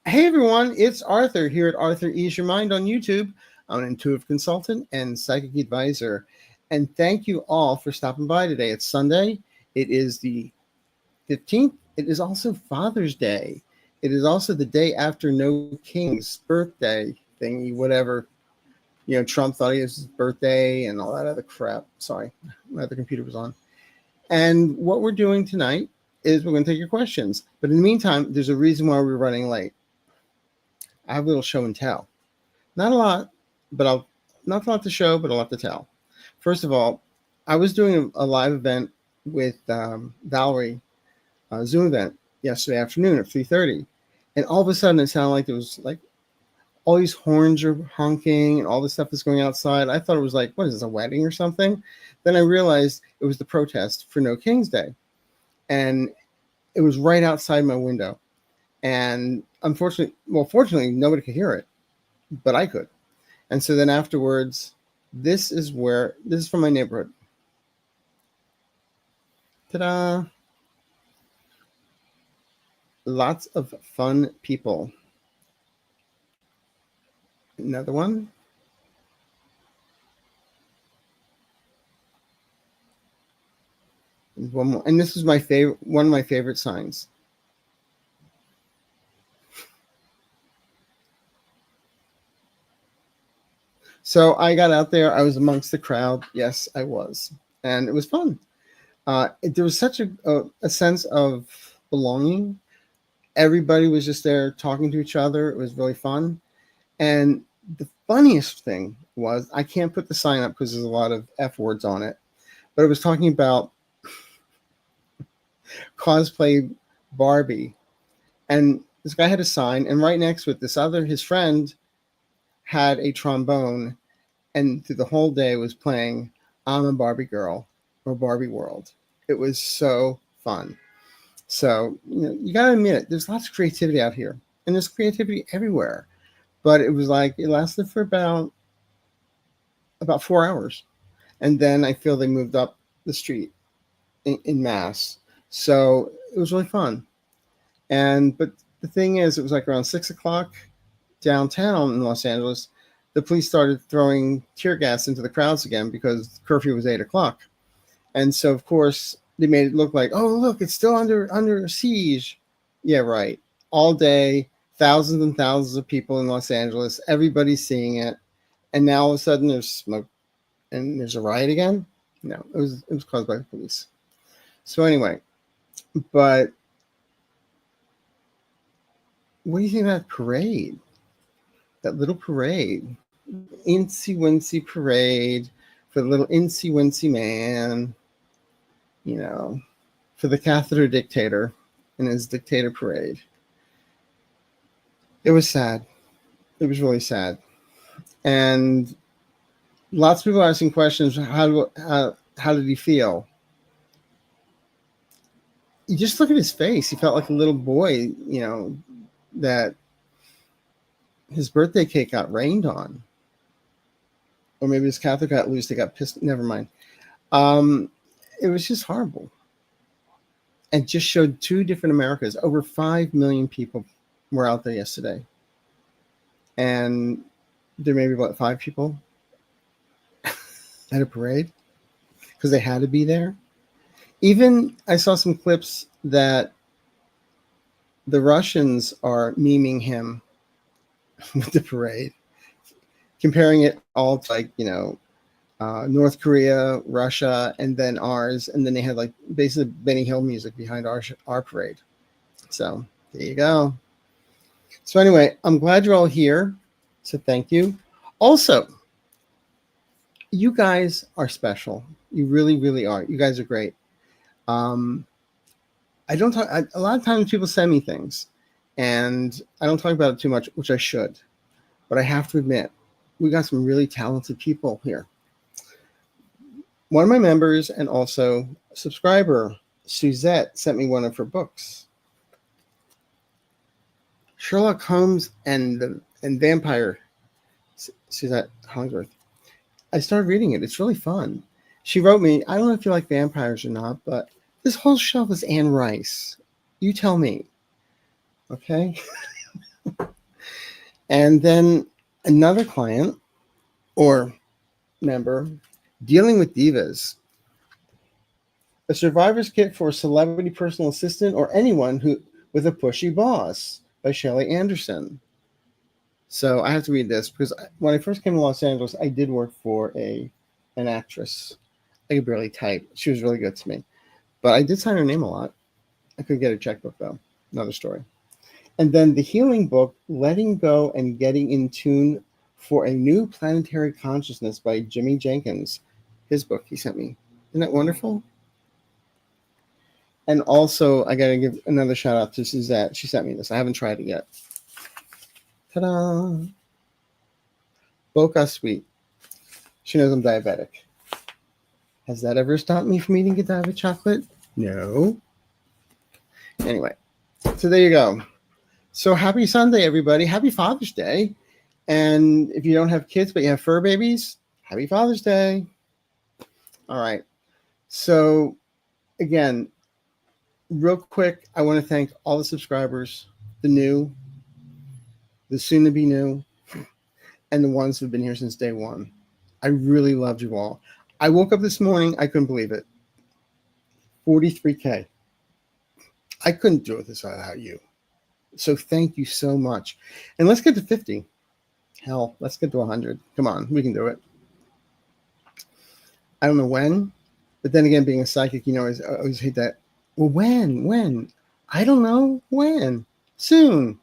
Hey everyone, it's Arthur here at Arthur Ease Your Mind on YouTube. I'm an intuitive consultant and psychic advisor. And thank you all for stopping by today. It's Sunday. It is the 15th. It is also Father's Day. It is also the day after No King's birthday thingy, whatever. You know, Trump thought it was his birthday and all that other crap. Sorry, my other computer was on. And what we're doing tonight is we're going to take your questions. But in the meantime, there's a reason why we're running late. I have a little show and tell. Not a lot, but not a lot to show, but a lot to tell. First of all, I was doing a live event with Valerie, a Zoom event yesterday afternoon at 3:30. And all of a sudden it sounded like there was like all these horns are honking and all this stuff is going outside. I thought it was like, what is this, a wedding or something? Then I realized it was the protest for No King's Day. And it was right outside my window. And fortunately, nobody could hear it, but I could. And so then afterwards, this is from my neighborhood. Ta-da! Lots of fun people. Another one. And one more. And this is one of my favorite signs. So I got out there. I was amongst the crowd. Yes, I was. And it was fun. There was such a sense of belonging. Everybody was just there talking to each other. It was really fun. And the funniest thing was, I can't put the sign up because there's a lot of F words on it, but it was talking about cosplay Barbie. And this guy had a sign, and right next to it, his friend, had a trombone, and through the whole day was playing I'm a Barbie Girl or Barbie World. It was so fun. So, you got to admit it. There's lots of creativity out here, and there's creativity everywhere. But it was like, it lasted for about 4 hours. And then I feel they moved up the street in mass. So it was really fun. But the thing is, it was like around 6 o'clock downtown in Los Angeles, the police started throwing tear gas into the crowds again because curfew was 8 o'clock. And so, of course, they made it look like, oh, look, it's still under siege. Yeah, right. All day, thousands and thousands of people in Los Angeles, everybody's seeing it. And now all of a sudden there's smoke and there's a riot again. No, it was caused by the police. So anyway, but what do you think of that parade? That little parade, incy wincy parade for the little incy wincy man, for the catheter dictator in his dictator parade. It was sad. It was really sad. And lots of people asking questions. How did he feel? You just look at his face. He felt like a little boy, that his birthday cake got rained on. Or maybe his Catholic got loose. They got pissed. Never mind. It was just horrible. And just showed two different Americas. Over 5 million people were out there yesterday. And there may be, 5 people at a parade? Because they had to be there. Even I saw some clips that the Russians are memeing him with the parade, comparing it all to North Korea, Russia, and then ours, and then they had basically Benny Hill music behind our parade. So there you go. So anyway, I'm glad you're all here. So thank you. Also, you guys are special. You really, really are. You guys are great. I don't talk. A lot of times people send me things, and I don't talk about it too much, which I should. But I have to admit, we got some really talented people here. One of my members and also a subscriber, Suzette, sent me one of her books, Sherlock Holmes and Vampire. Suzette Hollingsworth. I started reading it. It's really fun. She wrote me, I don't know if you like vampires or not, but this whole shelf is Anne Rice. You tell me. Okay? And then another client or member, dealing with divas. A survivor's kit for a celebrity personal assistant or anyone who with a pushy boss by Shelley Anderson. So I have to read this because when I first came to Los Angeles, I did work for an actress. I could barely type. She was really good to me. But I did sign her name a lot. I couldn't get a checkbook, though. Another story. And then the healing book, Letting Go and Getting in Tune for a New Planetary Consciousness by Jimmy Jenkins. His book he sent me. Isn't that wonderful? And also, I got to give another shout out to Suzette. She sent me this. I haven't tried it yet. Ta-da! Boca Sweet. She knows I'm diabetic. Has that ever stopped me from eating Godiva chocolate? No. Anyway, so there you go. So happy Sunday, everybody. Happy Father's Day. And if you don't have kids, but you have fur babies, happy Father's Day. All right. So again, real quick, I want to thank all the subscribers, the new, the soon-to-be new, and the ones who've been here since day one. I really loved you all. I woke up this morning, I couldn't believe it. 43K. I couldn't do it without you. So thank you so much. And let's get to 50. Hell, let's get to 100. Come on, we can do it. I don't know when, but then again, being a psychic, I always hate that. Well, when? I don't know. When? Soon.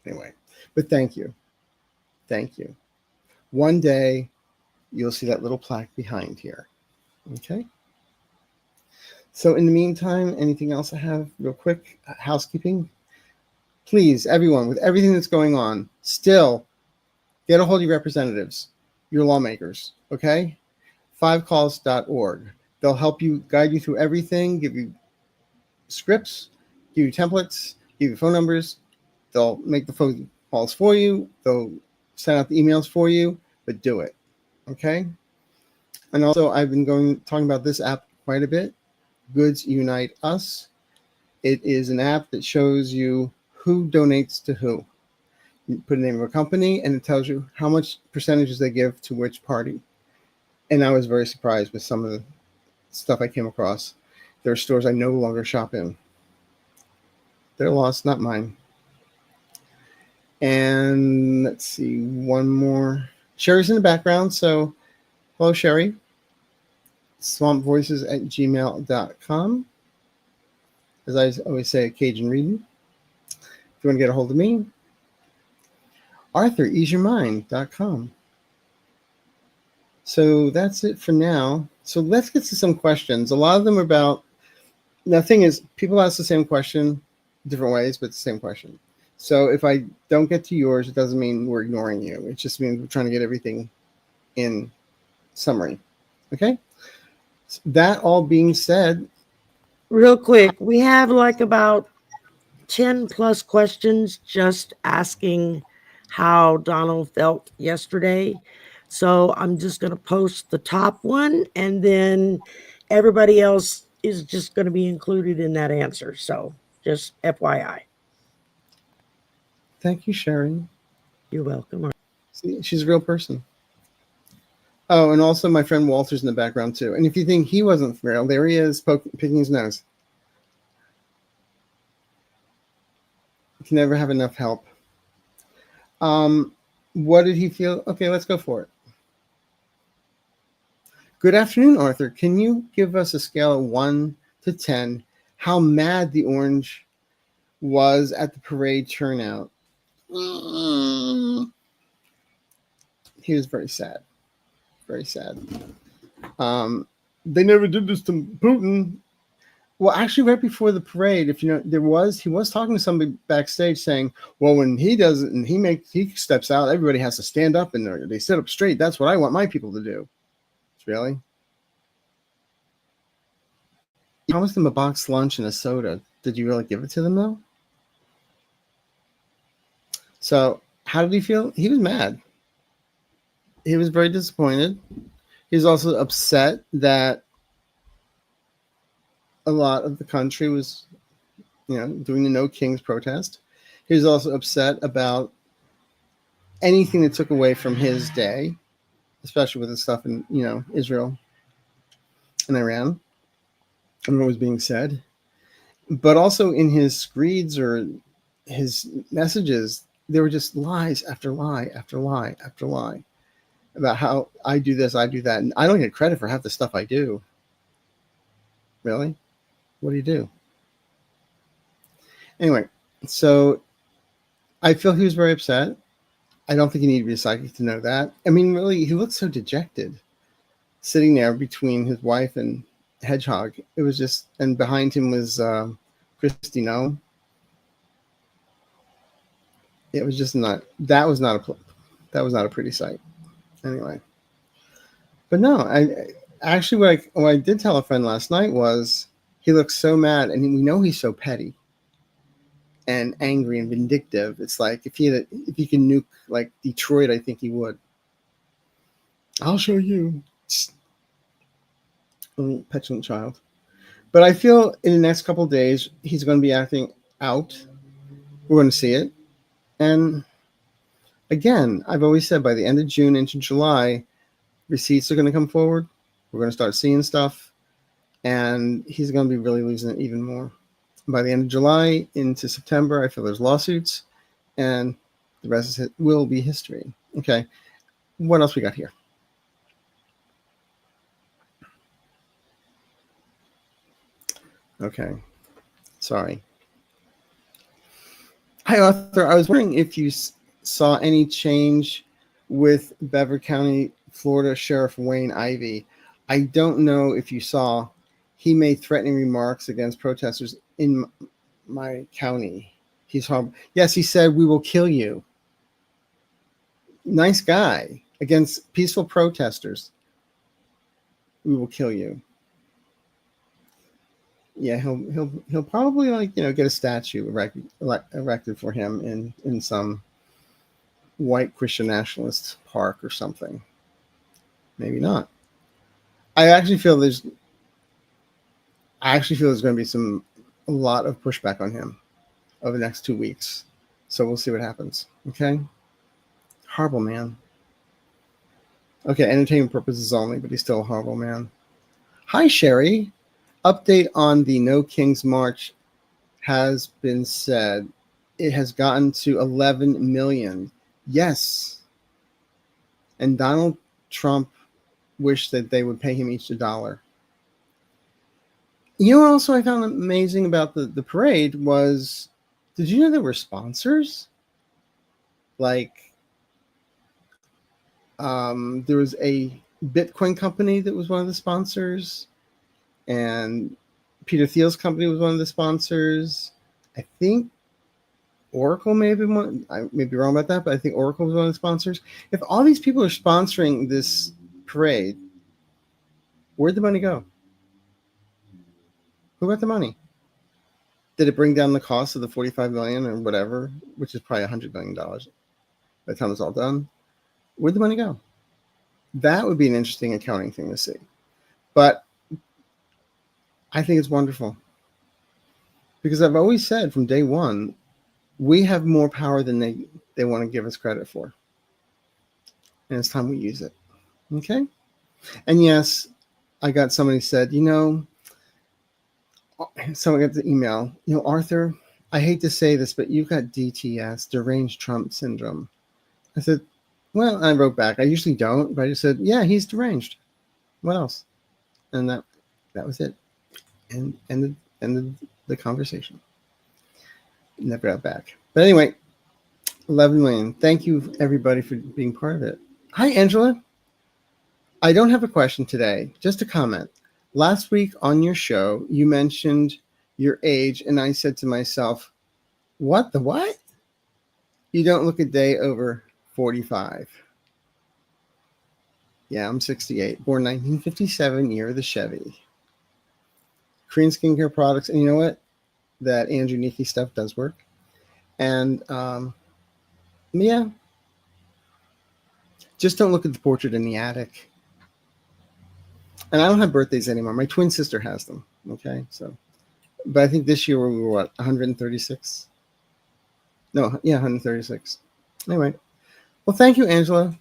Anyway, but thank you. Thank you. One day, you'll see that little plaque behind here. Okay? So in the meantime, anything else I have real quick? Housekeeping? Please, everyone, with everything that's going on, still get a hold of your representatives, your lawmakers, okay? 5calls.org. They'll help you, guide you through everything, give you scripts, give you templates, give you phone numbers. They'll make the phone calls for you. They'll send out the emails for you, but do it, okay? And also, I've been talking about this app quite a bit. Goods Unite Us. It is an app that shows you who donates to who. You put the name of a company, and it tells you how much percentages they give to which party. And I was very surprised with some of the stuff I came across. There are stores I no longer shop in. Their loss, not mine. And let's see, one more. Sherry's in the background, so hello, Sherry. swampvoices@gmail.com. As I always say, Cajun reading. If you want to get a hold of me, ArthurEaseYourMind.com. So that's it for now. So let's get to some questions. A lot of them are about, the thing is, people ask the same question different ways, but the same question. So if I don't get to yours, it doesn't mean we're ignoring you. It just means we're trying to get everything in summary. Okay? So that all being said. Real quick, we have like about 10 plus questions just asking how Donald felt yesterday. So I'm just going to post the top one, and then everybody else is just going to be included in that answer. So just FYI. Thank you, Sherry. You're welcome. See, she's a real person. Oh, and also my friend Walter's in the background too. And if you think he wasn't real, there he is, picking his nose. You can never have enough help. What did he feel? Okay, let's go for it. Good afternoon, Arthur. Can you give us a scale of 1 to 10 how mad the orange was at the parade turnout? He was very sad. Very sad. They never did this to Putin. Well, actually, right before the parade, if you know, he was talking to somebody backstage saying, well, when he does it and he steps out, everybody has to stand up and they sit up straight. That's what I want my people to do. Really? You promised them a boxed lunch and a soda. Did you really give it to them, though? So how did he feel? He was mad. He was very disappointed. He was also upset that a lot of the country was, doing the No Kings protest. He was also upset about anything that took away from his day, especially with the stuff in, Israel and Iran and what was being said. But also in his screeds or his messages, there were just lies after lie after lie after lie about how I do this, I do that. And I don't get credit for half the stuff I do. Really? What do you do? Anyway, so I feel he was very upset. I don't think you need to be a psychic to know that. I mean, really, he looked so dejected, sitting there between his wife and Hedgehog. It was just, and behind him was Christy Noem. It was just not. That was not a pretty sight. Anyway, but no, I actually what I did tell a friend last night was he looks so mad, and we know he's so petty and angry and vindictive. It's like if he can nuke like Detroit, I think he would. I'll show you. Little petulant child. But I feel in the next couple of days he's going to be acting out. We're going to see it. And again, I've always said by the end of June into July, receipts are going to come forward. We're going to start seeing stuff. And he's going to be really losing it even more. By the end of July into September, I feel there's lawsuits, and the rest will be history. Okay, what else we got here? Okay, sorry. Hi, Arthur. I was wondering if you saw any change with Beverly County, Florida Sheriff Wayne Ivey. I don't know if you saw. He made threatening remarks against protesters in my county. He's horrible. Yes, he said, "We will kill you." Nice guy against peaceful protesters. We will kill you. Yeah, he'll probably get a statue erected for him in some white Christian nationalist park or something. Maybe not. I actually feel there's going to be a lot of pushback on him over the next 2 weeks. So we'll see what happens. Okay. Horrible man. Okay. Entertainment purposes only, but he's still a horrible man. Hi, Sherry. Update on the No Kings March has been said. It has gotten to 11 million. Yes. And Donald Trump wished that they would pay him each $1. You know what also I found amazing about the parade was, did you know there were sponsors? Like, there was a Bitcoin company that was one of the sponsors, and Peter Thiel's company was one of the sponsors. I think Oracle may have been one. I may be wrong about that, but I think Oracle was one of the sponsors. If all these people are sponsoring this parade, where'd the money go? Who got the money? Did it bring down the cost of the $45 million or whatever, which is probably $100 million by the time it's all done? Where'd the money go? That would be an interesting accounting thing to see. But I think it's wonderful. Because I've always said from day one, we have more power than they want to give us credit for. And it's time we use it. Okay? And yes, I got somebody said, someone got the email, Arthur, I hate to say this, but you've got DTS, deranged Trump syndrome. I said, well, I wrote back, I usually don't, but I just said, yeah, he's deranged. What else? And that was it. And ended the conversation. Never got back. But anyway, 11 million. Thank you, everybody, for being part of it. Hi, Angela. I don't have a question today, just a comment. Last week on your show, you mentioned your age, and I said to myself, what? You don't look a day over 45. Yeah, I'm 68. Born 1957, year of the Chevy. Korean skincare products, and you know what? That Andrew Nikki stuff does work. And yeah, just don't look at the portrait in the attic. And I don't have birthdays anymore. My twin sister has them. Okay, so, but I think this year we were 136. No, yeah, 136. Anyway, well, thank you, Angela.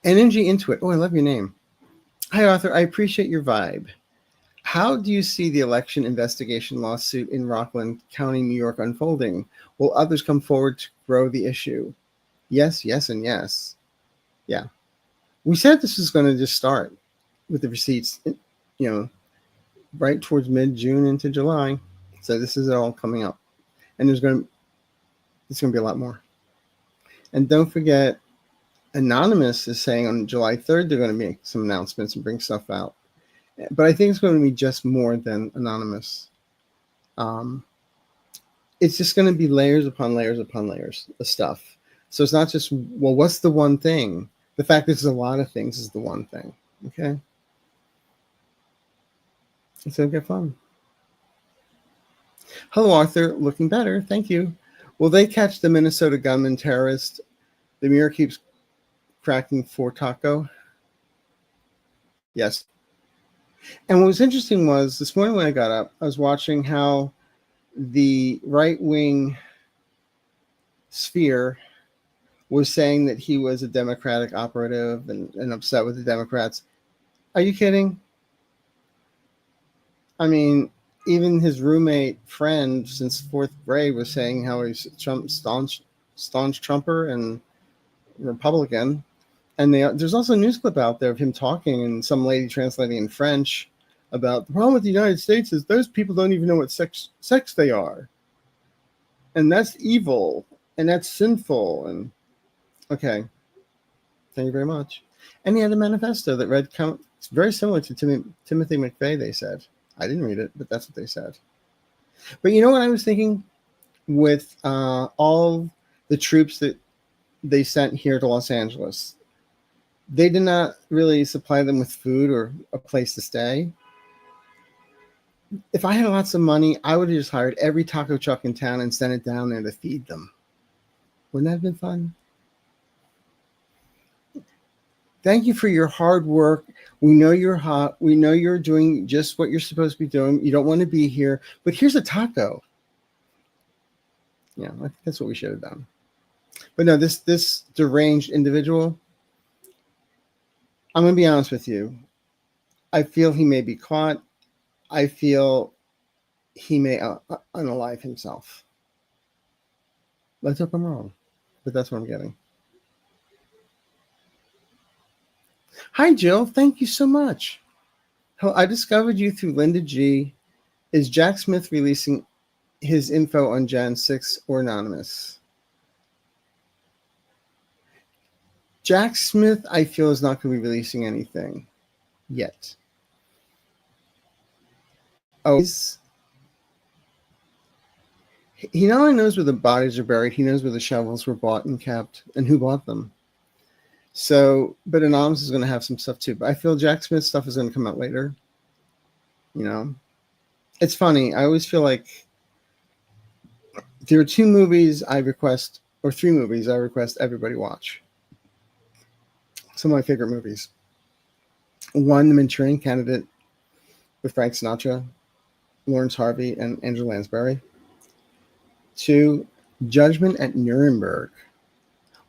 Energy into it. Oh, I love your name. Hi, Arthur. I appreciate your vibe. How do you see the election investigation lawsuit in Rockland County, New York unfolding? Will others come forward to grow the issue? Yes, yes, and yes. Yeah. We said this was going to just start with the receipts, right towards mid-June into July. So this is all coming up. And it's going to be a lot more. And don't forget, Anonymous is saying on July 3rd they're going to make some announcements and bring stuff out. But I think it's going to be just more than Anonymous. It's just going to be layers upon layers upon layers of stuff. So it's not just, well, what's the one thing? The fact that there's a lot of things is the one thing. Okay? It's going to get fun. Hello, Arthur. Looking better. Thank you. Will they catch the Minnesota gunman terrorist? The mirror keeps cracking for Taco. Yes. And what was interesting was this morning when I got up, I was watching how the right-wing sphere was saying that he was a Democratic operative and upset with the Democrats. Are you kidding? I mean, even his roommate friend since fourth grade was saying how he's staunch Trumper and Republican. And there's also a news clip out there of him talking and some lady translating in French about the problem with the United States is those people don't even know what sex they are. And that's evil. And that's sinful. And okay. Thank you very much. And he had a manifesto that read it's very similar to Timothy McVeigh, they said. I didn't read it, but that's what they said. But you know what I was thinking? With all the troops that they sent here to Los Angeles, they did not really supply them with food or a place to stay. If I had lots of money, I would have just hired every taco truck in town and sent it down there to feed them. Wouldn't that have been fun? Thank you for your hard work. We know you're hot. We know you're doing just what you're supposed to be doing. You don't want to be here, but here's a taco. Yeah, I think that's what we should have done. But no, this deranged individual, I'm going to be honest with you. I feel he may be caught. I feel he may unalive himself. Let's hope I'm wrong, but that's what I'm getting. Hi, Jill. Thank you so much. I discovered you through Linda G. Is Jack Smith releasing his info on Jan 6 or anonymous? Jack Smith, I feel, is not going to be releasing anything yet. Oh, he not only knows where the bodies are buried, he knows where the shovels were bought and kept and who bought them. So, but Anonymous is going to have some stuff too. But I feel Jack Smith stuff is going to come out later. You know, it's funny. I always feel like there are 2 movies I request, or 3 movies I request everybody watch. Some of my favorite movies. 1, The Manchurian Candidate with Frank Sinatra, Lawrence Harvey, and Angela Lansbury. 2, Judgment at Nuremberg.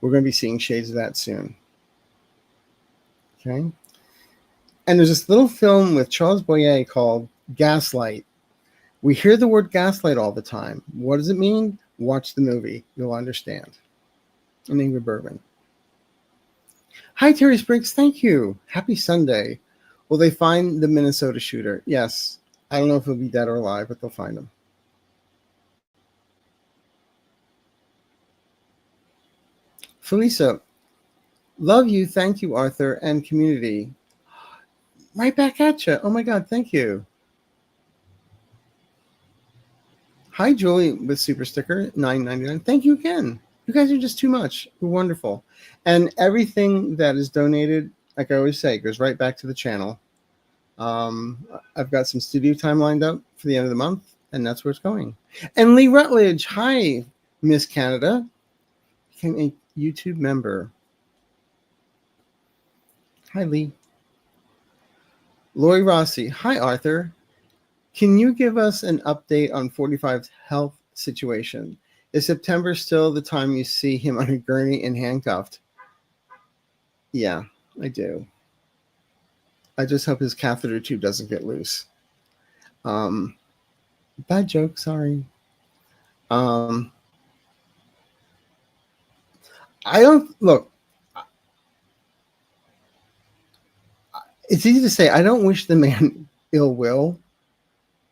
We're going to be seeing shades of that soon. Okay. And there's this little film with Charles Boyer called Gaslight. We hear the word gaslight all the time. What does it mean? Watch the movie. You'll understand. And Ingrid Bergman. Hi, Terry Spriggs. Thank you. Happy Sunday. Will they find the Minnesota shooter? Yes. I don't know if he'll be dead or alive, but they'll find him. Felisa, love you. Thank you, Arthur, and community. Right back at you. Oh, my God. Thank you. Hi, Julie with Super Sticker, $9.99. Thank you again. You guys are just too much. You're wonderful. And everything that is donated, like I always say, goes right back to the channel. I've got some studio time lined up for the end of the month, and that's where it's going. And Lee Rutledge, hi, Miss Canada. Became a YouTube member. Hi, Lee. Lori Rossi, hi, Arthur. Can you give us an update on 45's health situation? Is September still the time you see him on a gurney and handcuffed? Yeah, I do. I just hope his catheter tube doesn't get loose. Bad joke, sorry. I don't look. It's easy to say I don't wish the man ill will.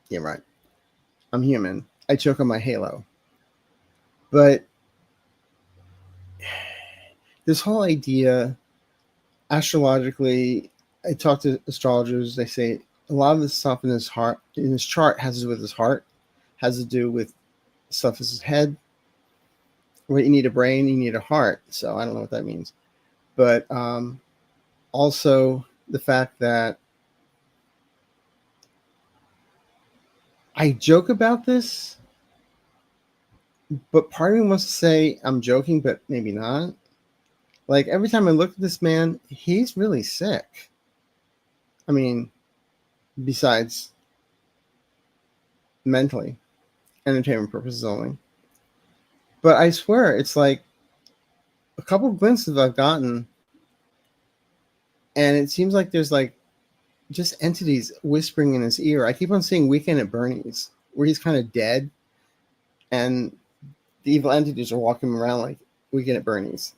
Yeah, right. I'm human. I choke on my halo. But this whole idea, astrologically, I talk to astrologers. They say a lot of this stuff in his heart, in his chart, has to do with his heart, has to do with stuff in his head. Where you need a brain, you need a heart. So I don't know what that means. But also the fact that I joke about this, but part of me wants to say I'm joking, but maybe not. Like every time I look at this man, he's really sick. I mean, besides mentally, entertainment purposes only. But I swear, it's like a couple of glimpses I've gotten, and it seems like there's like just entities whispering in his ear. I keep on seeing Weekend at Bernie's, where he's kind of dead, and the evil entities are walking around like Weekend at Bernie's.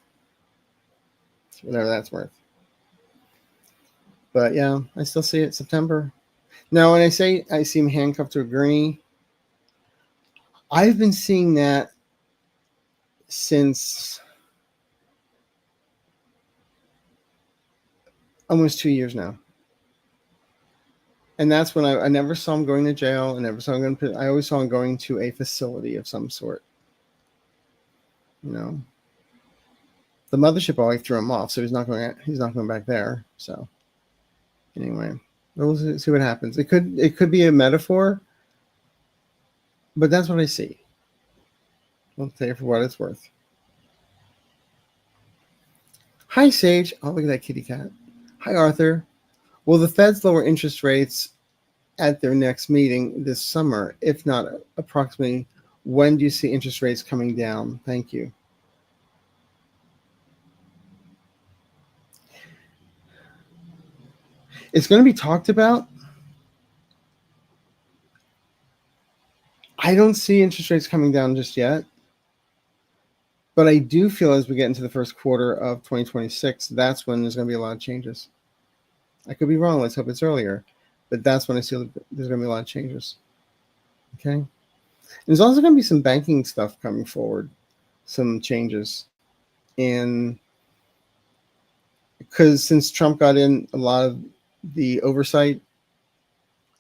Whatever that's worth. But yeah, I still see it September. Now, when I say I see him handcuffed to a gurney, I've been seeing that since almost 2 years now. And that's when I never saw him going to jail. I always saw him going to a facility of some sort. You know, the mothership always threw him off, so he's not going back there. So anyway, we'll see what happens. It could be a metaphor, but that's what I see. I'll tell you for what it's worth. Hi, Sage. Oh, look at that kitty cat. Hi, Arthur. Will the Feds lower interest rates at their next meeting this summer? If not, approximately when do you see interest rates coming down? Thank you. It's going to be talked about. I don't see interest rates coming down just yet. But I do feel as we get into the first quarter of 2026, that's when there's going to be a lot of changes. I could be wrong. Let's hope it's earlier. But that's when I see there's going to be a lot of changes. Okay? And there's also going to be some banking stuff coming forward, some changes. And because since Trump got in, a lot of the oversight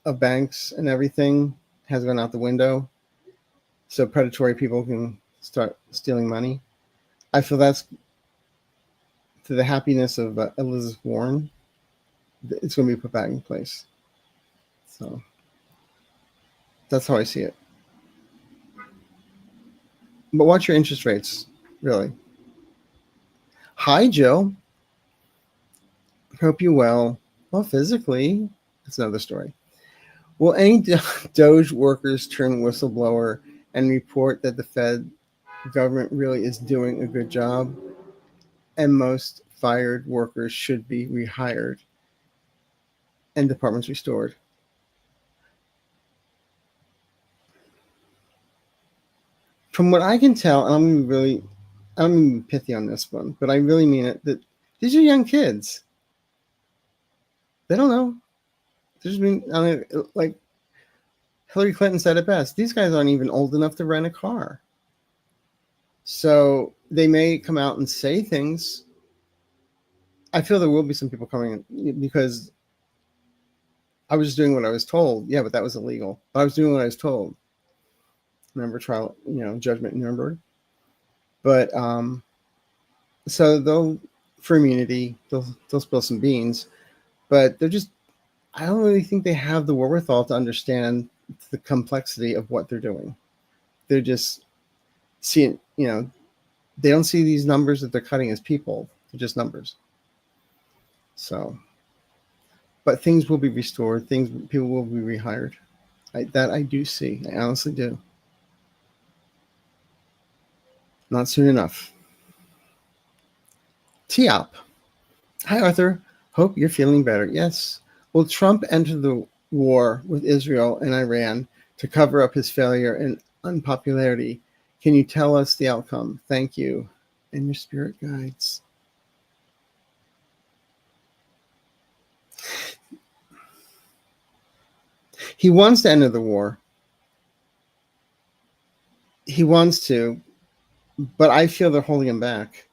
of banks and everything has gone out the window. So predatory people can start stealing money. I feel that's to the happiness of Elizabeth Warren. It's going to be put back in place. So that's how I see it. But watch your interest rates, really. Hi, Jill. Hope you're well. Well, physically, that's another story. Will any DOGE workers turn whistleblower and report that the Fed government really is doing a good job, and most fired workers should be rehired and departments restored? From what I can tell, and I'm going to be pithy on this one, but I really mean it, that these are young kids. They don't know. Like Hillary Clinton said it best, these guys aren't even old enough to rent a car. So they may come out and say things. I feel there will be some people coming in because I was just doing what I was told. Yeah, but that was illegal. But I was doing what I was told. Remember trial, judgment in Nuremberg. But so they'll, for immunity, they'll spill some beans. But they're just, I don't really think they have the wherewithal to understand the complexity of what they're doing. They're just seeing, they don't see these numbers that they're cutting as people. They're just numbers. So, but things will be restored. People will be rehired. That I do see. I honestly do. Not soon enough. Tiop. Hi, Arthur. Hope you're feeling better. Yes. Will Trump enter the war with Israel and Iran to cover up his failure and unpopularity? Can you tell us the outcome? Thank you. And your spirit guides. He wants to enter the war. He wants to, but I feel they're holding him back.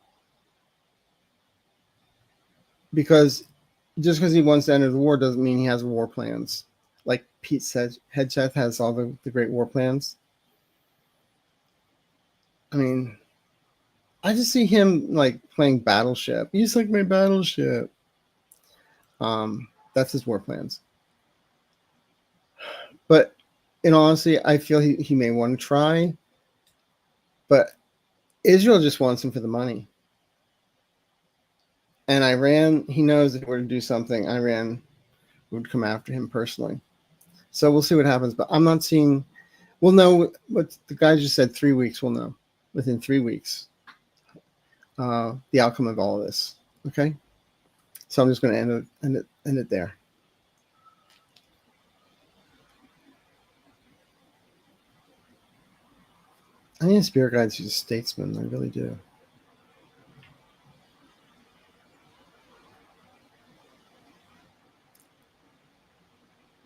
Because just because he wants to enter the war doesn't mean he has war plans. Like Pete said, Hegseth has all the great war plans. I mean, I just see him like playing Battleship. He's like my Battleship. That's his war plans. But in all honesty, I feel he may want to try. But Israel just wants him for the money. And Iran, he knows if he were to do something, Iran would come after him personally. So we'll see what happens. But I'm not seeing. We'll know what the guy just said. 3 weeks, we'll know. Within 3 weeks, the outcome of all of this. Okay? So I'm just going to end it there. I need a spirit guide who's a statesman. I really do.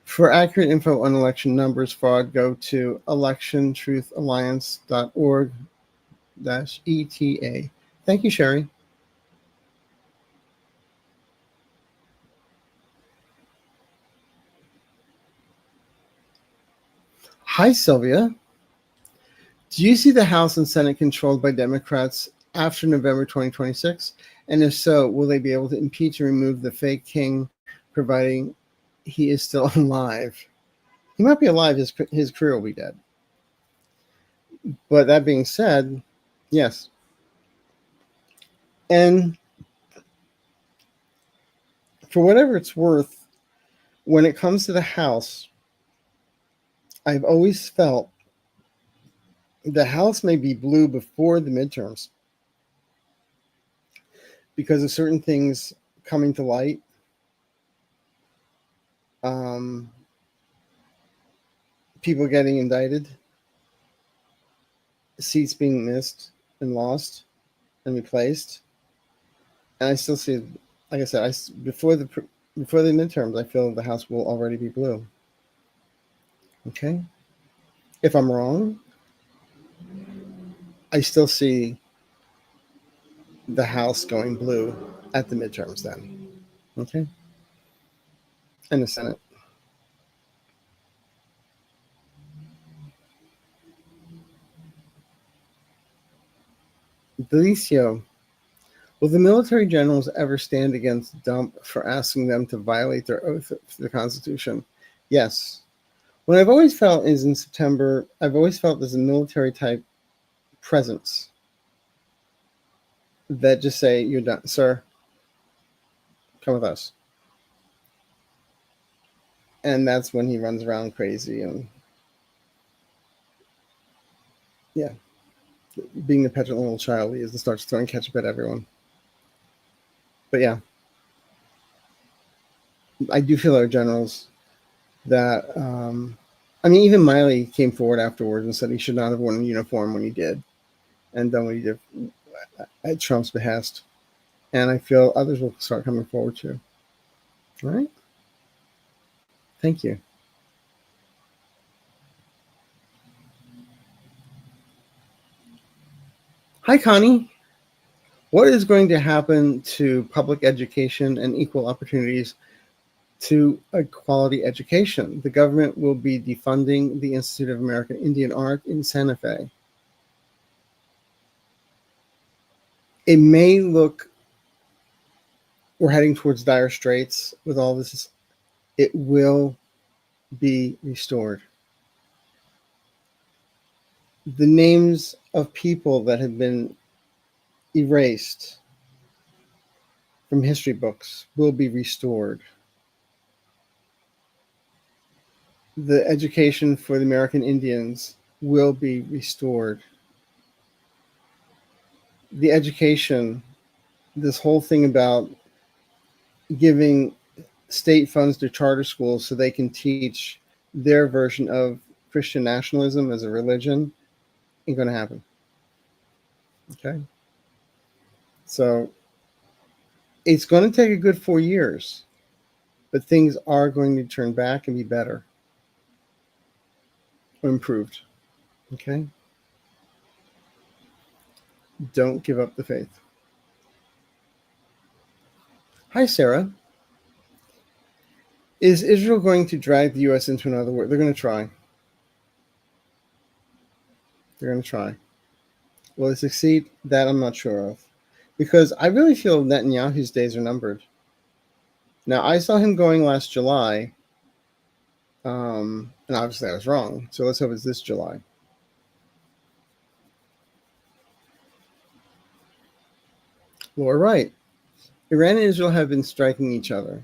For accurate info on election numbers fraud, go to electiontruthAlliance.org-ETA. Thank you, Sherry. Hi, Sylvia. Do you see the House and Senate controlled by Democrats after November 2026? And if so, will they be able to impeach and remove the fake king, providing he is still alive? He might be alive. His career will be dead. But that being said, yes. And for whatever it's worth, when it comes to the House, I've always felt the House may be blue before the midterms because of certain things coming to light. People getting indicted, seats being missed and lost and replaced. And I still see, like I said, before the midterms, I feel the House will already be blue. Okay? If I'm wrong, I still see the House going blue at the midterms then. Okay? And the Senate. Delicio, will the military generals ever stand against Dump for asking them to violate their oath to the Constitution? Yes. What I've always felt is in September, I've always felt there's a military type presence that just say, you're done, sir, come with us. And that's when he runs around crazy and yeah, being the petulant little child he is and starts throwing ketchup at everyone. But yeah, I do feel our generals that, I mean, even Miley came forward afterwards and said he should not have worn a uniform when he did and done what he did at Trump's behest. And I feel others will start coming forward too. All right. Thank you. Hi, Connie. What is going to happen to public education and equal opportunities to a quality education? The government will be defunding the Institute of American Indian Art in Santa Fe. It may look we're heading towards dire straits with all this. It will be restored. The names of people that have been erased from history books will be restored. the education for the American Indians will be restored. The education, this whole thing about giving state funds to charter schools so they can teach their version of Christian nationalism as a religion, ain't going to happen. Okay? So it's going to take a good 4 years, but things are going to turn back and be better or improved. Okay? Don't give up the faith. Hi, Sarah. Is Israel going to drag the U.S. into another war? They're going to try. They're going to try. Will they succeed? That I'm not sure of. Because I really feel Netanyahu's days are numbered. Now, I saw him going last July, and obviously I was wrong. So let's hope it's this July. Laura Wright. Iran and Israel have been striking each other.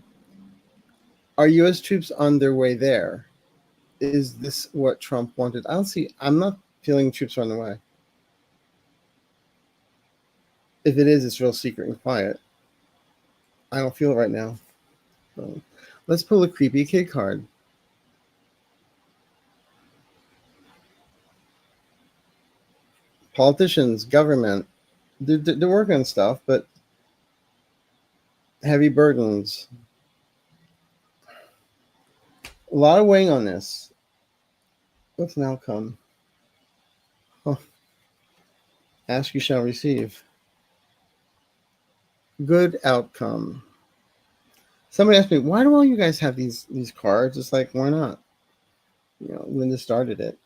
Are U.S. troops on their way there? Is this what Trump wanted? I'm not feeling troops are on the way. If it is, it's real secret and quiet. I don't feel it right now. So let's pull a creepy kid card. Politicians, government, they're working on stuff, but heavy burdens. A lot of weighing on this. What's an outcome? Oh. Ask, you shall receive. Good outcome. Somebody asked me, why do all you guys have these cards? It's like, why not? You know, Linda started it.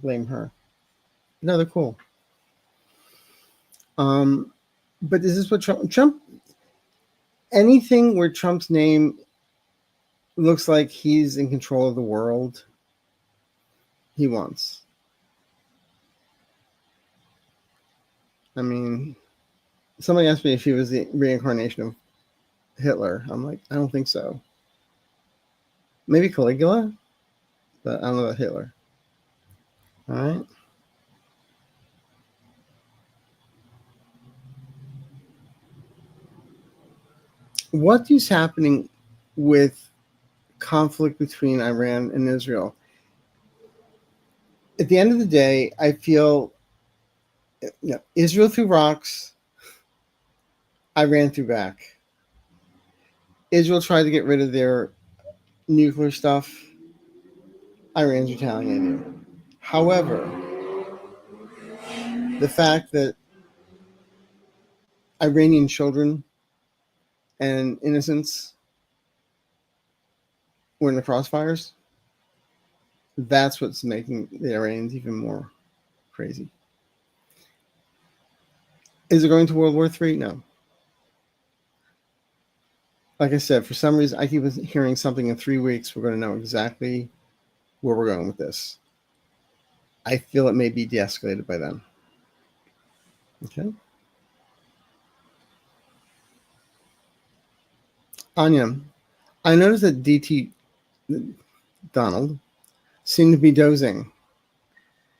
Blame her. No, they're cool. But is this what Trump, anything where Trump's name looks like he's in control of the world, he wants. I mean, somebody asked me if he was the reincarnation of Hitler. I'm like, I don't think so. Maybe Caligula, but I don't know about Hitler. All right. What is happening with conflict between Iran and Israel? At the end of the day, I feel Israel threw rocks, Iran threw back. Israel tried to get rid of their nuclear stuff, Iran's retaliating. However, the fact that Iranian children and innocents were in the crossfires, that's what's making the Iranians even more crazy. Is it going to World War III? No. Like I said, for some reason, I keep hearing something in 3 weeks. We're going to know exactly where we're going with this. I feel it may be de-escalated by then. Okay. Anya, I noticed that DT Donald seemed to be dozing.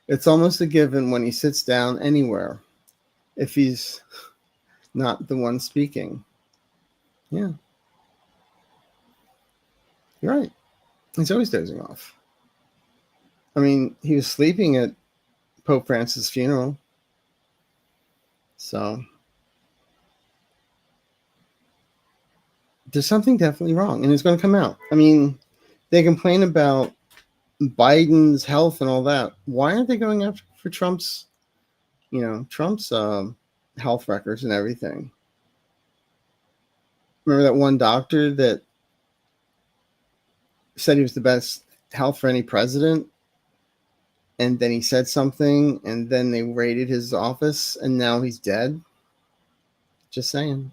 It's almost a given when he sits down anywhere, if he's not the one speaking. Yeah. You're right. He's always dozing off. I mean, he was sleeping at Pope Francis' funeral. So there's something definitely wrong, and it's going to come out. I mean, they complain about Biden's health and all that. Why aren't they going after for Trump's health records and everything? Remember that one doctor that said he was the best health for any president, and then he said something, and then they raided his office, and now he's dead? Just saying.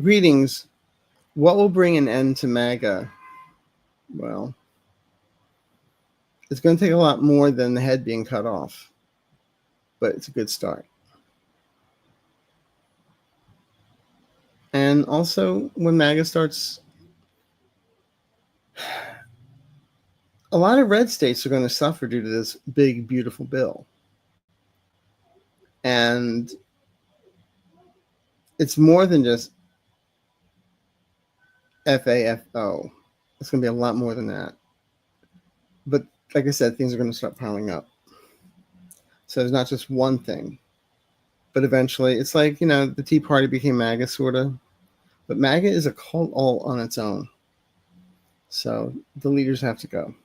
Greetings. What will bring an end to MAGA? Well, it's going to take a lot more than the head being cut off, but it's a good start. And also, when MAGA starts, a lot of red states are going to suffer due to this big, beautiful bill. And it's more than just FAFO. It's going to be a lot more than that. But like I said, things are going to start piling up. So there's not just one thing. But eventually, it's like, the Tea Party became MAGA, sort of. But MAGA is a cult all on its own. So the leaders have to go.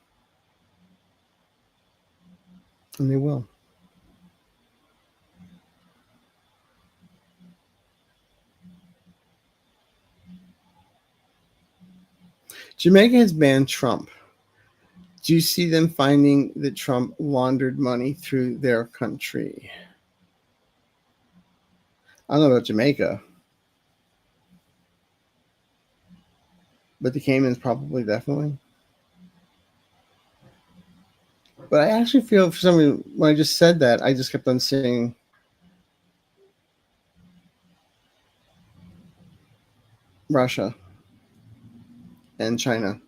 And they will. Jamaica has banned Trump. Do you see them finding that Trump laundered money through their country? I don't know about Jamaica, but the Caymans probably, definitely. But I actually feel, for some reason, when I just said that, I just kept on saying Russia and China.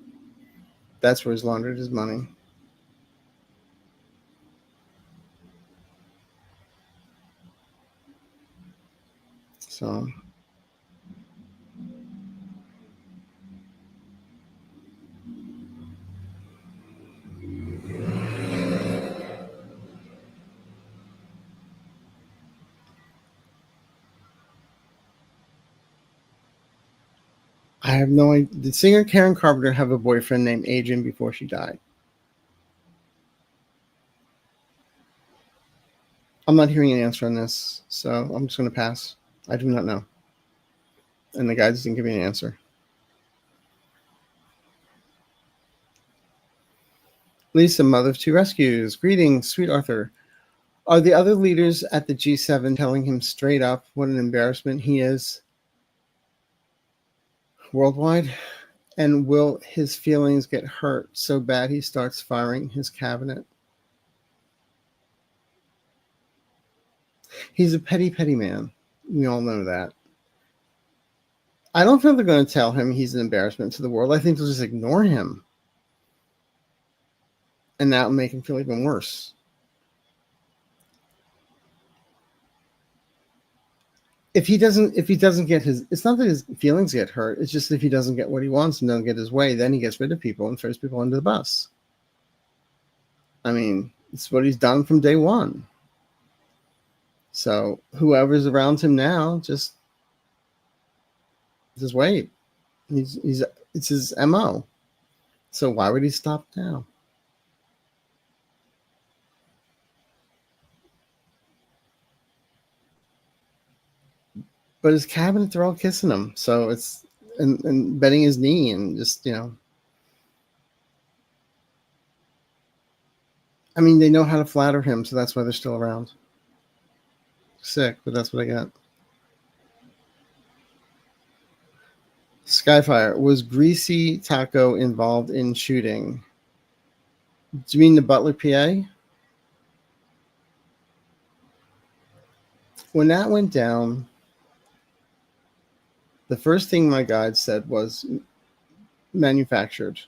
That's where he's laundered his money. So I have no idea. Did singer Karen Carpenter have a boyfriend named Adrian before she died? I'm not hearing an answer on this, so I'm just going to pass. I do not know. And the guy didn't give me an answer. Lisa, mother of two rescues. Greetings, sweet Arthur. Are the other leaders at the G7 telling him straight up what an embarrassment he is worldwide? And will his feelings get hurt so bad he starts firing his cabinet? He's a petty, petty man. We all know that. I don't feel they're going to tell him he's an embarrassment to the world. I think they'll just ignore him. And that will make him feel even worse. If he doesn't get his, it's not that his feelings get hurt. It's just if he doesn't get what he wants and doesn't get his way, then he gets rid of people and throws people under the bus. I mean, it's what he's done from day one. So whoever's around him now, just wait. It's his MO. So why would he stop now? But his cabinet, they're all kissing him. So it's and bending his knee and just, I mean, they know how to flatter him, so that's why they're still around. Sick, but that's what I got. Skyfire, was Greasy Taco involved in shooting? Do you mean the Butler PA? When that went down, the first thing my guide said was manufactured.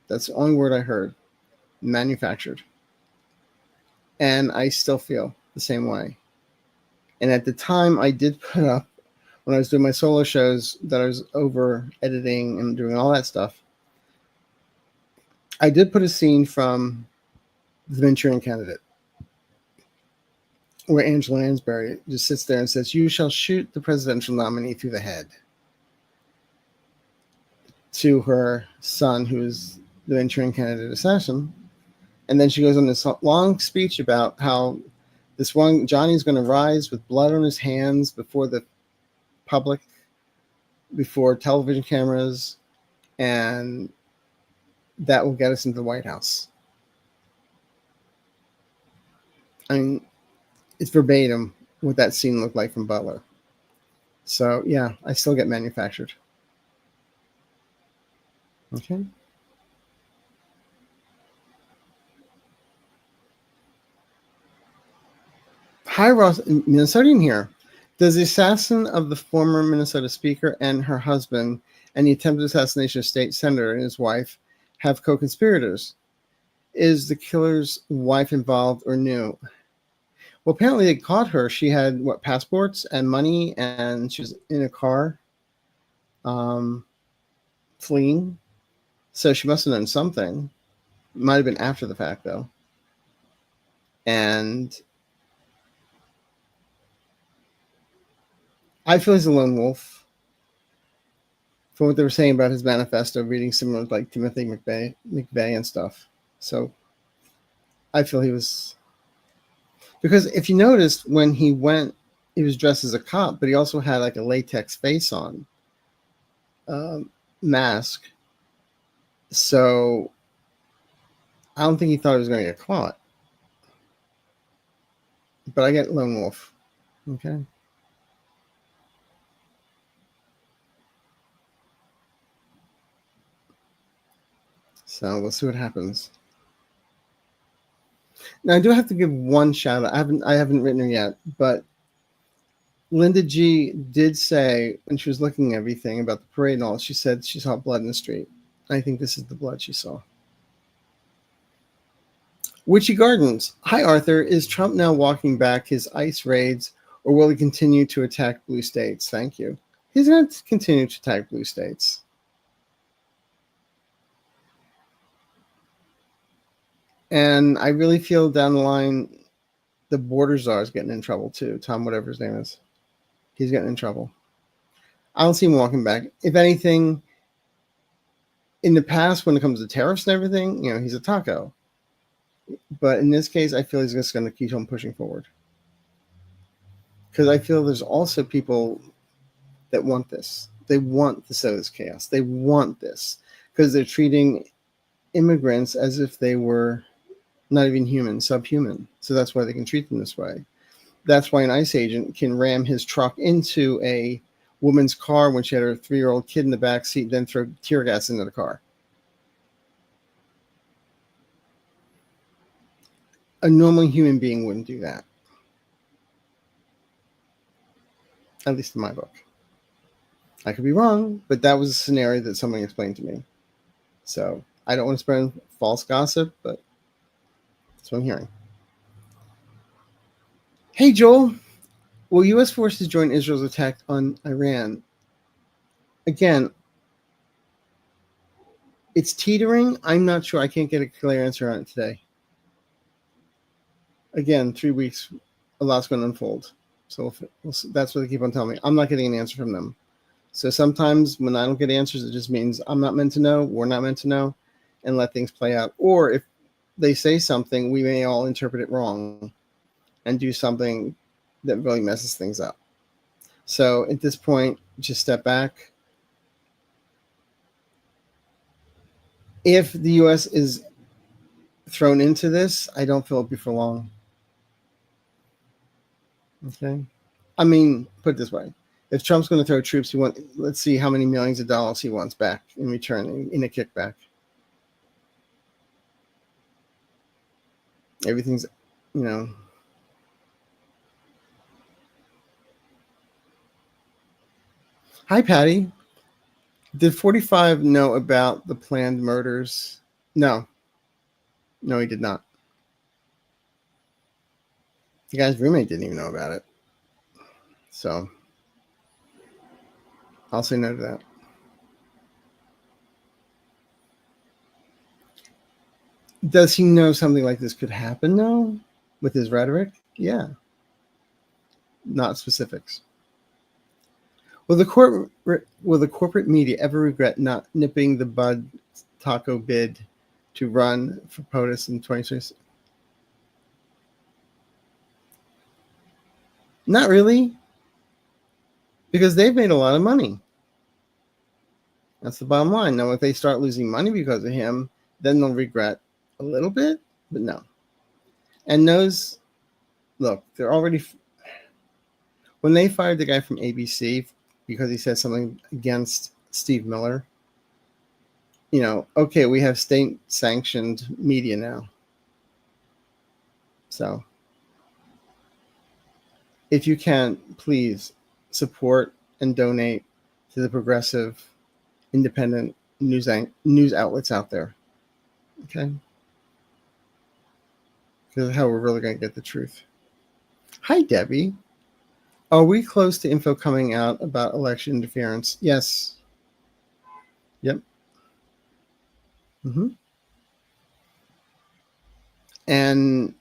That's the only word I heard. Manufactured. And I still feel the same way. And at the time, I did put up, when I was doing my solo shows that I was over editing and doing all that stuff, I did put a scene from The Manchurian Candidate where Angela Lansbury just sits there and says, "You shall shoot the presidential nominee through the head," to her son, who's the Manchurian Candidate assassin. And then she goes on this long speech about how this one Johnny's going to rise with blood on his hands before the public, before television cameras, and that will get us into the White House. I mean, it's verbatim what that scene looked like from Butler. So, yeah, I still get manufactured. Okay. Hi, Ross. Minnesotan here. Does the assassin of the former Minnesota Speaker and her husband and the attempted assassination of state senator and his wife have co-conspirators? Is the killer's wife involved or new? Well, apparently they caught her. She had, what, passports and money, and she was in a car fleeing. So she must have done something. Might have been after the fact, though. And I feel he's a lone wolf. From what they were saying about his manifesto, reading similar like Timothy McVeigh and stuff. So I feel he was... Because if you noticed, when he went, he was dressed as a cop, but he also had like a latex face on, mask. So I don't think he thought he was going to get caught. But I get lone wolf. Okay. So we'll see what happens. Now I do have to give one shout out. I haven't written her yet, but Linda G did say when she was looking at everything about the parade and all, she said she saw blood in the street. I think this is the blood she saw. Witchy Gardens. Hi, Arthur. Is Trump now walking back his ICE raids, or will he continue to attack blue states? Thank you. He's going to continue to attack blue states. And I really feel down the line, the border czar is getting in trouble too. Tom, whatever his name is. He's getting in trouble. I don't see him walking back. If anything, in the past, when it comes to tariffs and everything, he's a taco. But in this case, I feel he's just going to keep on pushing forward. Because I feel there's also people that want this. They want to sow this chaos. They want this. Because they're treating immigrants as if they were not even human, subhuman. So that's why they can treat them this way. That's why an ICE agent can ram his truck into a woman's car when she had her 3-year-old kid in the back seat, then throw tear gas into the car. A normal human being wouldn't do that. At least in my book. I could be wrong, but that was a scenario that someone explained to me. So I don't want to spread false gossip, but that's what I'm hearing. Hey, Joel. Will U.S. forces join Israel's attack on Iran? Again, it's teetering. I'm not sure. I can't get a clear answer on it today. Again, 3 weeks, a lot's going to unfold. So that's what they keep on telling me. I'm not getting an answer from them. So sometimes when I don't get answers, it just means I'm not meant to know, we're not meant to know, and let things play out. Or if they say something, we may all interpret it wrong and do something that really messes things up. So at this point, just step back. If the U.S. is thrown into this, I don't feel it'll be for long. Okay. I mean, put it this way. If Trump's going to throw troops, let's see how many millions of dollars he wants back in return in a kickback. Everything's, Hi, Patty. Did 45 know about the planned murders? No. No, he did not. The guy's roommate didn't even know about it. So I'll say no to that. Does he know something like this could happen, though, with his rhetoric? Yeah. Not specifics. Will the corporate media ever regret not nipping the bud taco bid to run for POTUS in 2026? Not really, because they've made a lot of money. That's the bottom line. Now, if they start losing money because of him, then they'll regret a little bit, but no. And look, they're already... When they fired the guy from ABC because he said something against Steve Miller, okay, we have state-sanctioned media now. So if you can, please support and donate to the progressive, independent news outlets out there. Okay? Because that's how we're really going to get the truth. Hi, Debbie. Are we close to info coming out about election interference? Yes. Yep. Mm-hmm. And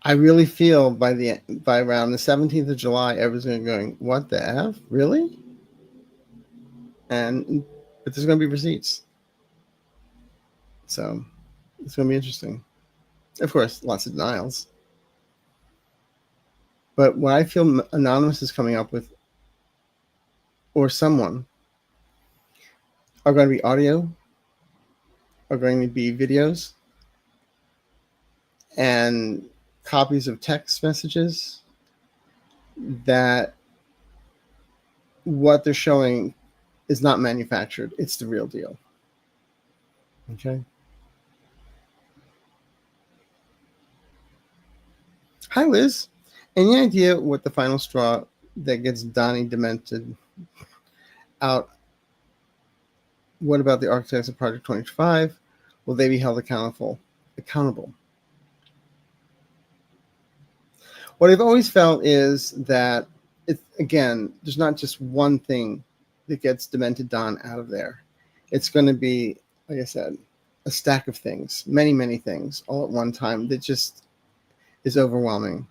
I really feel by around the 17th of July, everyone's going to be going, what the F? Really? But there's going to be receipts. So it's going to be interesting. Of course, lots of denials. But what I feel Anonymous is coming up with, or someone, are going to be audio, are going to be videos, and copies of text messages that what they're showing is not manufactured. It's the real deal. Okay. Hi, Liz. Any idea what the final straw that gets Donnie demented out? What about the architects of Project 25? Will they be held accountable? What I've always felt is that there's not just one thing that gets demented Don out of there. It's going to be, like I said, a stack of things, many, many things all at one time that just is overwhelming.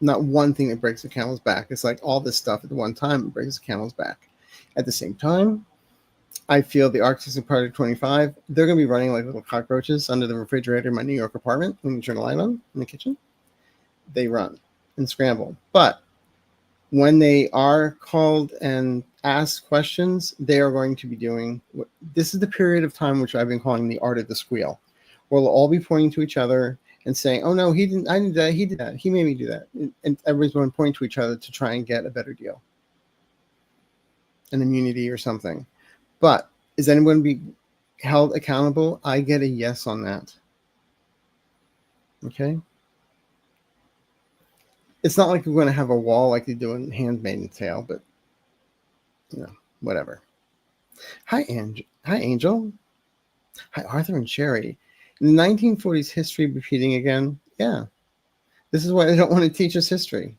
Not one thing that breaks the camel's back. It's like all this stuff at the one time breaks the camel's back. At the same time, I feel the architects of Project 25, they're going to be running like little cockroaches under the refrigerator in my New York apartment when you turn the light on in the kitchen. They run and scramble. But when they are called and asked questions, they are going to be doing this is the period of time which I've been calling the art of the squeal, where they'll all be pointing to each other and saying, oh no, he didn't, I did that, he did that, he made me do that. And everybody's going to point to each other to try and get a better deal, an immunity or something. But is anyone going to be held accountable? I get a yes on that. Okay. It's not like we're going to have a wall like they do in Handmaid's Tale, but whatever. Hi, Angel. Hi, Arthur and Sherry. In the 1940s, history repeating again. Yeah. This is why they don't want to teach us history.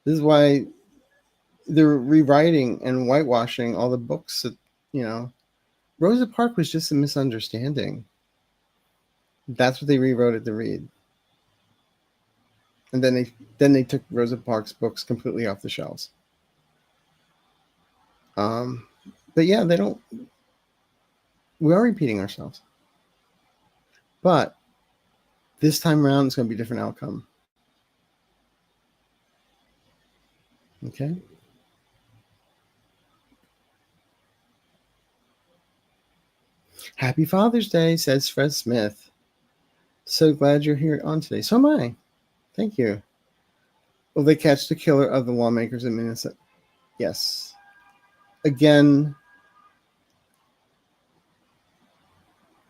This is why they're rewriting and whitewashing all the books that, Rosa Parks was just a misunderstanding. That's what they rewrote it to read. And then they took Rosa Parks' books completely off the shelves. But yeah, we are repeating ourselves. But this time around, it's going to be a different outcome. Okay? Happy Father's Day, says Fred Smith. So glad you're here on today. So am I. Thank you. Will they catch the killer of the lawmakers in Minnesota? Yes. Again,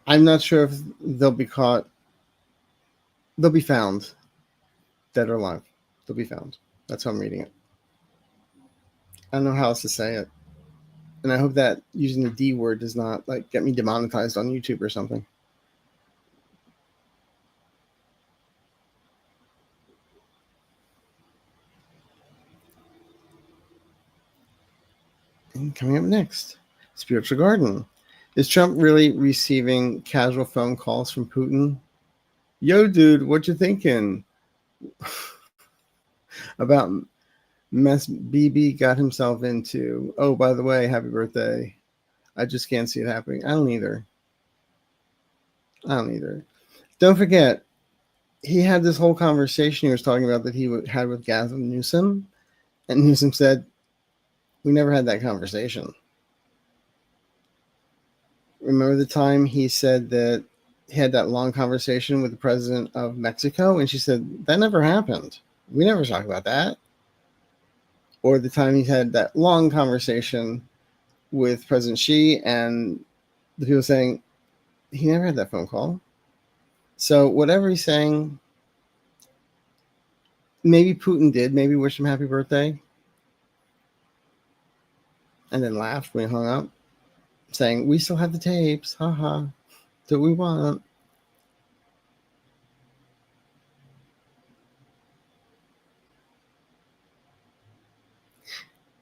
I'm not sure if they'll be caught. They'll be found, dead or alive. They'll be found. That's how I'm reading it. I don't know how else to say it. And I hope that using the D word does not get me demonetized on YouTube or something. And coming up next, Spiritual Garden. Is Trump really receiving casual phone calls from Putin? Yo, dude, what you thinking about mess BB got himself into? Oh, by the way, happy birthday. I just can't see it happening. I don't either. Don't forget, he had this whole conversation he was talking about that he had with Gavin Newsom. And Newsom said, we never had that conversation. Remember the time he said that he had that long conversation with the president of Mexico? And she said, that never happened. We never talked about that. Or the time he had that long conversation with President Xi and the people saying, he never had that phone call. So whatever he's saying, Maybe Putin did. Maybe wish him happy birthday. And then laughed when he hung up, saying, we still have the tapes. Haha. Do we want?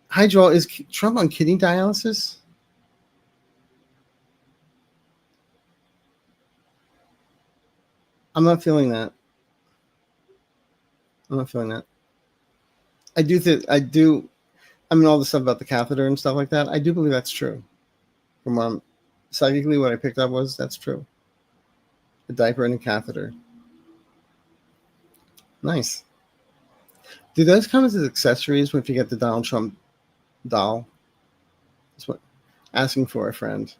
Hi, Joel. Is Trump on kidney dialysis? I'm not feeling that. I'm not feeling that. I mean, all the stuff about the catheter and stuff like that, I do believe that's true. From psychically, what I picked up was that's true. The diaper and the catheter. Nice. Do those come as accessories if you get the Donald Trump doll? That's what asking for a friend.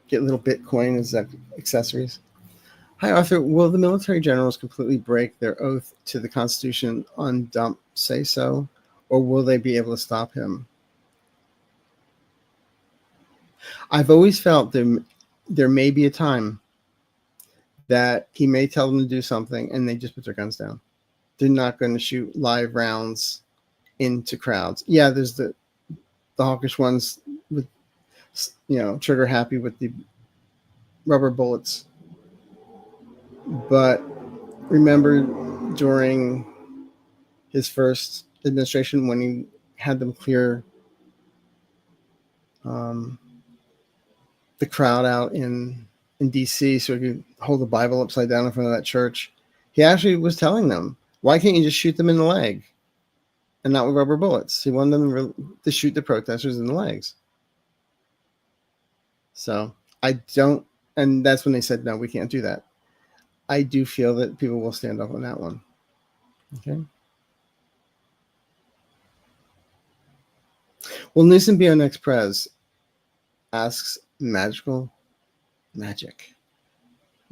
Get little Bitcoin as accessories. Hi, Arthur. Will the military generals completely break their oath to the Constitution on dump say so, or will they be able to stop him? I've always felt there may be a time that he may tell them to do something and they just put their guns down. They're not going to shoot live rounds into crowds. Yeah, there's the hawkish ones with, trigger happy with the rubber bullets. But remember during his first administration when he had them clear the crowd out in DC so he could hold the Bible upside down in front of that church, he actually was telling them, why can't you just shoot them in the leg and not with rubber bullets? He wanted them to shoot the protesters in the legs. So and that's when they said, no, we can't do that. I do feel that people will stand up on that one. Okay. Will Newsom be our next prez? Asks mystical magic.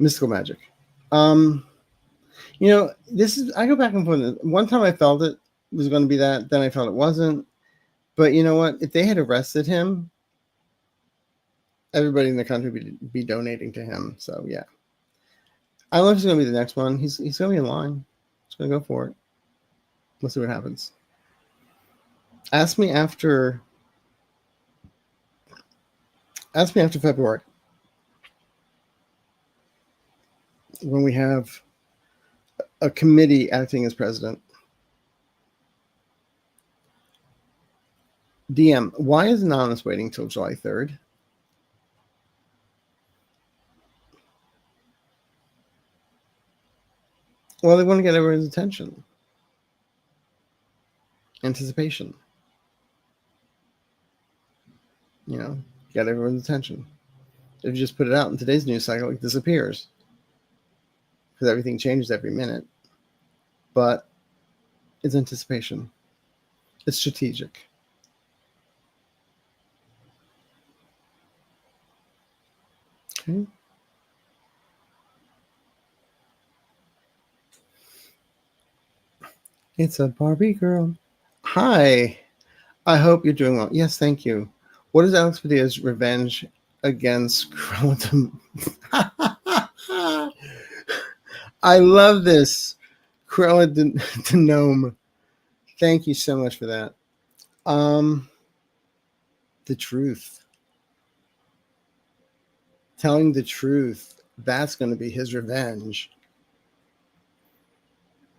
This is, I go back and forth. One time I felt it was going to be that, then I felt it wasn't. But you know what? If they had arrested him, everybody in the country would be donating to him. So yeah. I don't know if he's going to be the next one. He's going to be in line. He's going to go for it. Let's see what happens. Ask me after February, when we have a committee acting as president. DM, why is Anonymous waiting till July 3rd? Well, they want to get everyone's attention. Anticipation. Get everyone's attention. If you just put it out in today's news cycle, it disappears. Because everything changes every minute. But it's anticipation. It's strategic. Okay. It's a Barbie girl. Hi. I hope you're doing well. Yes, thank you. What is Alex Padilla's revenge against Cruella? I love this. Cruella de Noem. Thank you so much for that. The truth. Telling the truth. That's going to be his revenge.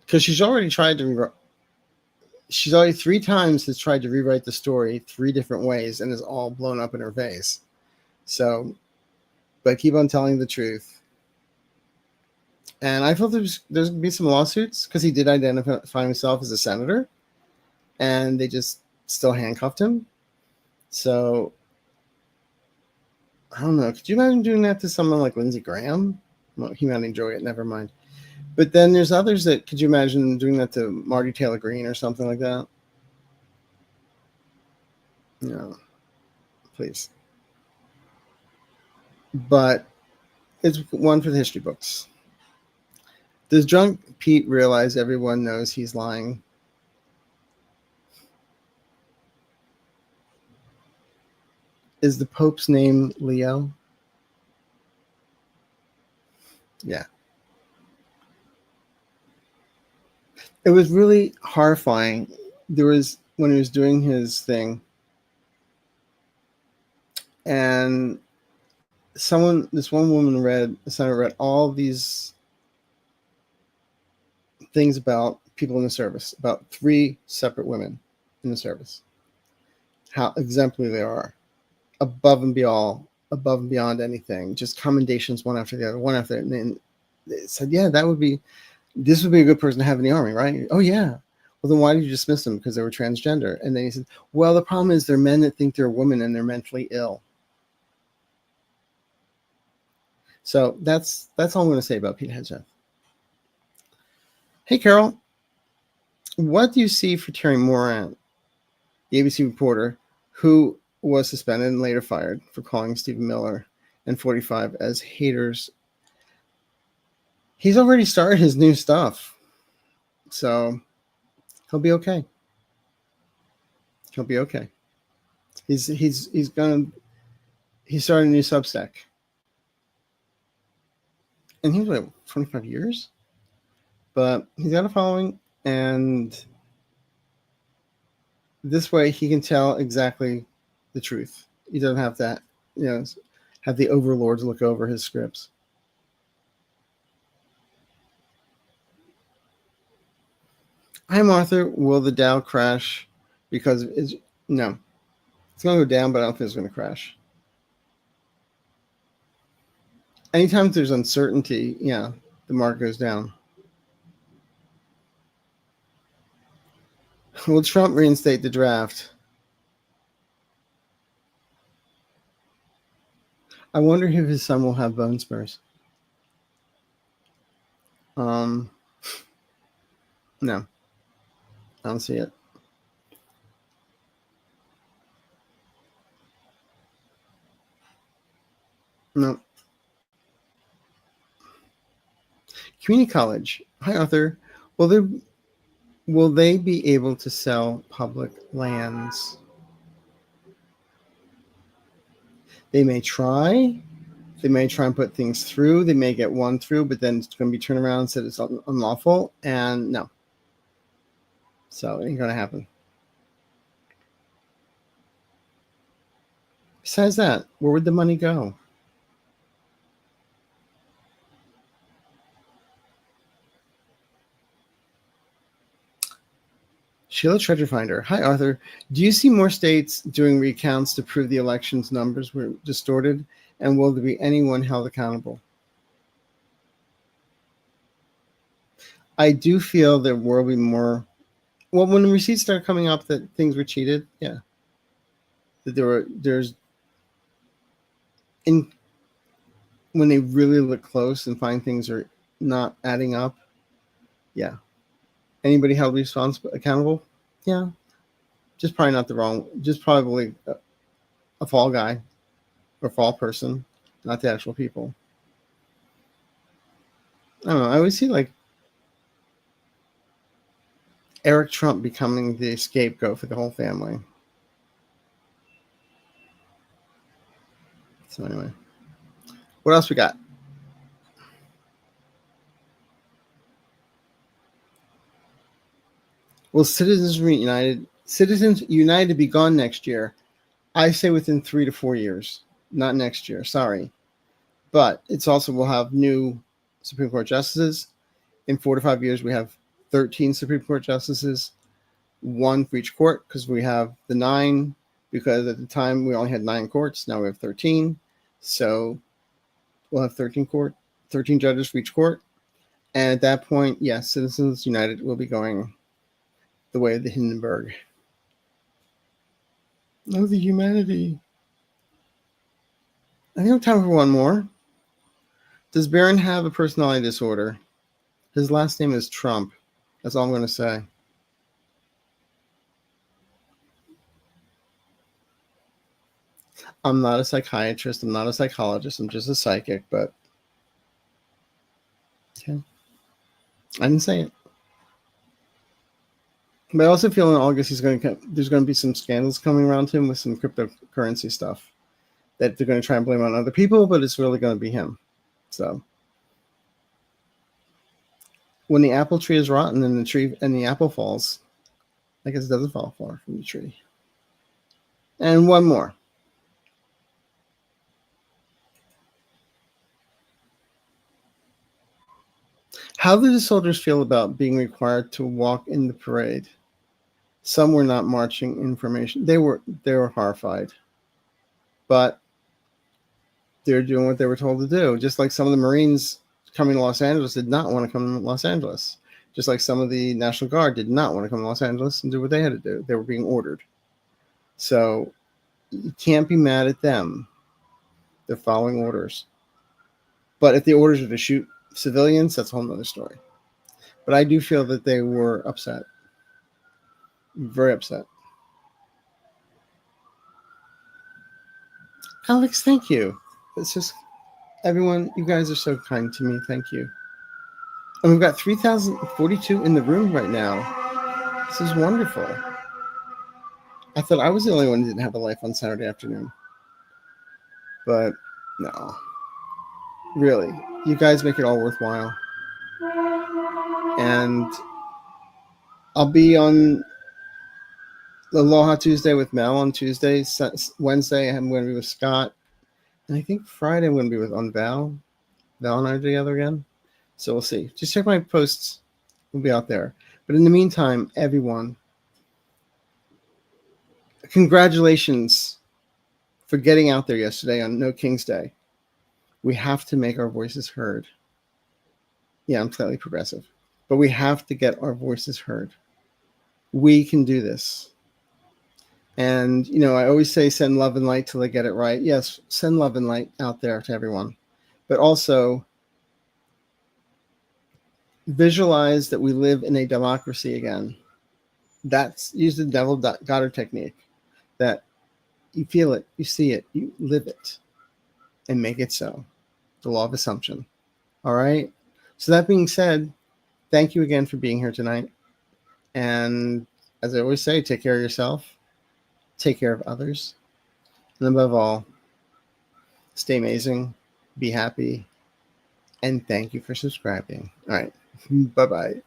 Because she's already 3 times has tried to rewrite the story 3 different ways and is all blown up in her face. So, but keep on telling the truth. And I felt there's going to be some lawsuits because he did identify himself as a senator and they just still handcuffed him. So, I don't know. Could you imagine doing that to someone like Lindsey Graham? Well, he might enjoy it. Never mind. But then there's others that, could you imagine doing that to Marty Taylor Greene or something like that? No, please. But it's one for the history books. Does drunk Pete realize everyone knows he's lying? Is the Pope's name Leo? Yeah. It was really horrifying. There was, when he was doing his thing, and this one woman the senator read all these things about people in the service, about 3 separate women in the service, how exemplary they are, above and beyond anything, just commendations one after the other, one after the other. And they said, yeah, this would be a good person to have in the army, right? Oh yeah. Well, then why did you dismiss them? Because they were transgender. And then he said, well, the problem is they're men that think they're women and they're mentally ill. So that's all I'm going to say about Pete Hegseth. Hey, Carol, what do you see for Terry Moran, the ABC reporter who was suspended and later fired for calling Stephen Miller and 45 as haters? He's already started his new stuff, so he'll be okay. He'll be okay. He started a new Substack, and he was like 25 years, but he's got a following, and this way he can tell exactly the truth. He doesn't have to, have the overlords look over his scripts. Hi, Martha. Will the Dow crash because no? It's going to go down, but I don't think it's going to crash. Anytime there's uncertainty, the market goes down. Will Trump reinstate the draft? I wonder if his son will have bone spurs. No, I don't see it. No. Community college. Hi, Arthur. Will they be able to sell public lands? They may try. They may try and put things through. They may get one through, but then it's going to be turned around and said it's unlawful. And no. So it ain't going to happen. Besides that, where would the money go? Sheila Treasure Finder. Hi, Arthur. Do you see more states doing recounts to prove the election's numbers were distorted? And will there be anyone held accountable? I do feel there will be more. Well, when the receipts start coming up that things were cheated, yeah. That when they really look close and find things are not adding up, yeah. Anybody held accountable? Yeah. Just probably a fall guy or fall person, not the actual people. I don't know. I always see like Eric Trump becoming the scapegoat for the whole family. So anyway, what else we got? Will Citizens United be gone next year? I say within 3 to 4 years, not next year. Sorry. But it's also, we'll have new Supreme Court justices. In 4 to 5 years, we have 13 Supreme Court justices, 1 for each court, because we have the 9, because at the time we only had 9 courts. Now we have 13. So we'll have 13 judges for each court. And at that point, yes, Citizens United will be going the way of the Hindenburg. Oh, the humanity. I think I have time for one more. Does Barron have a personality disorder? His last name is Trump. That's all I'm going to say. I'm not a psychiatrist. I'm not a psychologist. I'm just a psychic, but okay. I didn't say it. But I also feel in August there's going to be some scandals coming around him with some cryptocurrency stuff that they're going to try and blame on other people, but it's really going to be him. So when the apple tree is rotten and the apple falls, I guess it doesn't fall far from the tree. And one more. How did the soldiers feel about being required to walk in the parade? Some were not marching in formation. They were horrified. But they're doing what they were told to do. Just like some of the Marines coming to Los Angeles did not want to come to Los Angeles. Just like some of the National Guard did not want to come to Los Angeles and do what they had to do. They were being ordered. So you can't be mad at them. They're following orders. But if the orders are to shoot civilians, that's a whole nother story. But I do feel that they were upset. Very upset. Alex, thank you. It's just, everyone, you guys are so kind to me. Thank you. And we've got 3,042 in the room right now. This is wonderful. I thought I was the only one who didn't have a life on Saturday afternoon. But no. Really, you guys make it all worthwhile. And I'll be on Aloha Tuesday with Mel on Tuesday. Wednesday, I'm going to be with Scott. And I think Friday I'm going to be on Val. Val and I are together again. So we'll see. Just check my posts. We'll be out there. But in the meantime, everyone, congratulations for getting out there yesterday on No King's Day. We have to make our voices heard. Yeah, I'm slightly progressive. But we have to get our voices heard. We can do this. And, you know, I always say send love and light till they get it right. Yes, send love and light out there to everyone. But also visualize that we live in a democracy again. That's, use the Devil Goddard technique. That you feel it, you see it, you live it, and make it so. The law of assumption. All right? So that being said, thank you again for being here tonight. And as I always say, take care of yourself, take care of others, and above all, stay amazing, be happy, and thank you for subscribing. All right. Bye-bye.